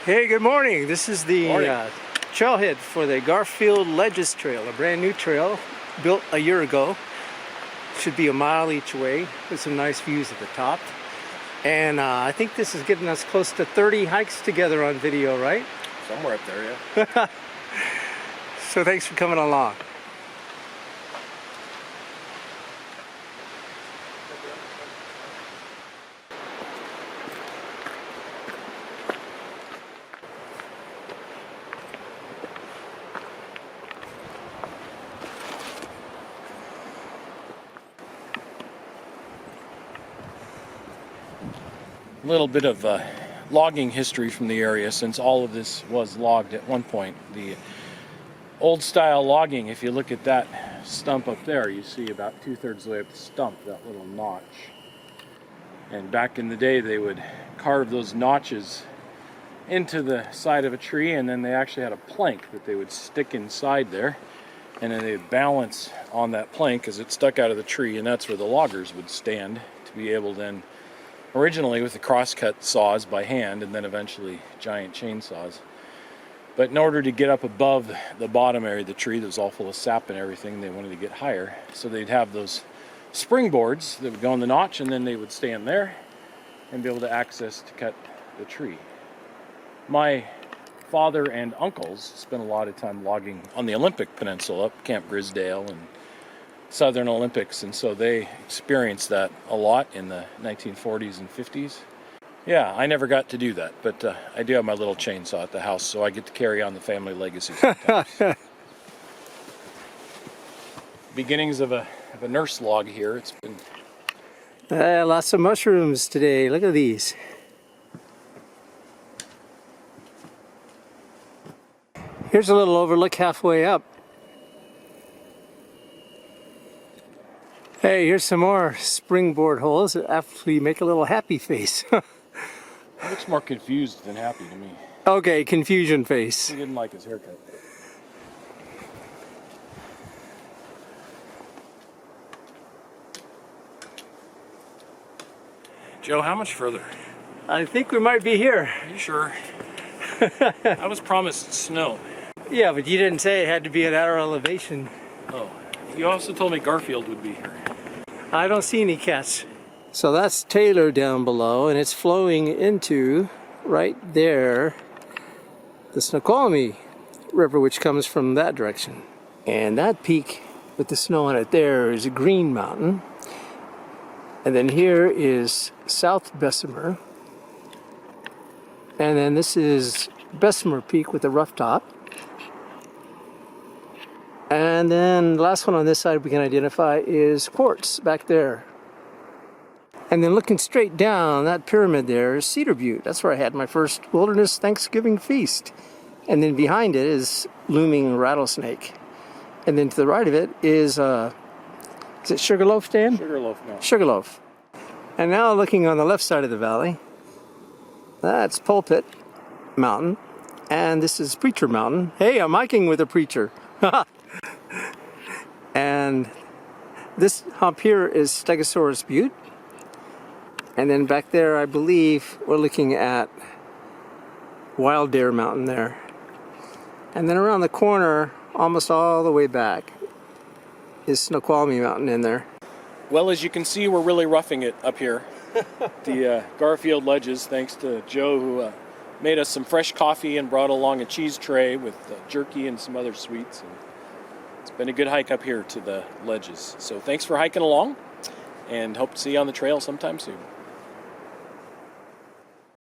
Hey, good morning. This is the Morning. trailhead for the Garfield Ledges Trail, a brand new trail built a year ago. Should be a mile each way with some nice views at the top. And I think this is getting us close to 30 hikes together on video, right? Somewhere up there, yeah. So thanks for coming along. A little bit of logging history from the area, since all of this was logged at one point. The old style logging, if you look at that stump up there, you see about 2/3 of the way up the stump, that little notch. And back in the day, they would carve those notches into the side of a tree, and then they actually had a plank that they would stick inside there, and then they'd balance on that plank as it stuck out of the tree, and that's where the loggers would stand to be able then, originally with the crosscut saws by hand, and then eventually giant chainsaws. But in order to get up above the bottom area of the tree that was all full of sap and everything, they wanted to get higher. So they'd have those springboards that would go in the notch, and then they would stand there and be able to access to cut the tree. My father and uncles spent a lot of time logging on the Olympic Peninsula, up Camp Grisdale and Southern Olympics, and so they experienced that a lot in the 1940s and 50s. Yeah, I never got to do that, but I do have my little chainsaw at the house, so I get to carry on the family legacy sometimes. Beginnings of a nurse log here. It's been Lots of mushrooms today. Look at these. Here's a little overlook halfway up. Hey, here's some more springboard holes that actually make a little happy face. He looks more confused than happy to me. Okay, confusion face. He didn't like his haircut. Joe, how much further? I think we might be here. Are you sure? I was promised snow. Yeah, but you didn't say it had to be at our elevation. Oh, you also told me Garfield would be here. I don't see any cats. So that's Taylor down below, and it's flowing into, right there, the Snoqualmie River, which comes from that direction. And that peak with the snow on it there is a Green Mountain. And then here is South Bessemer. And then this is Bessemer Peak with the rough top. And then the last one on this side we can identify is Quartz back there. And then looking straight down, that pyramid there is Cedar Butte. That's where I had my first wilderness Thanksgiving feast. And then behind it is looming Rattlesnake. And then to the right of it is it Sugarloaf, Dan? Sugarloaf, no. Sugarloaf. And now looking on the left side of the valley, that's Pulpit Mountain. And this is Preacher Mountain. Hey, I'm hiking with a preacher. And this hump here is Stegosaurus Butte. And then back there, I believe, we're looking at Wild Deer Mountain there. And then around the corner, almost all the way back, is Snoqualmie Mountain in there. Well, as you can see, we're really roughing it up here. The Garfield Ledges, thanks to Joe, who made us some fresh coffee and brought along a cheese tray with jerky and some other sweets. And it's been a good hike up here to the ledges. So thanks for hiking along, and hope to see you on the trail sometime soon.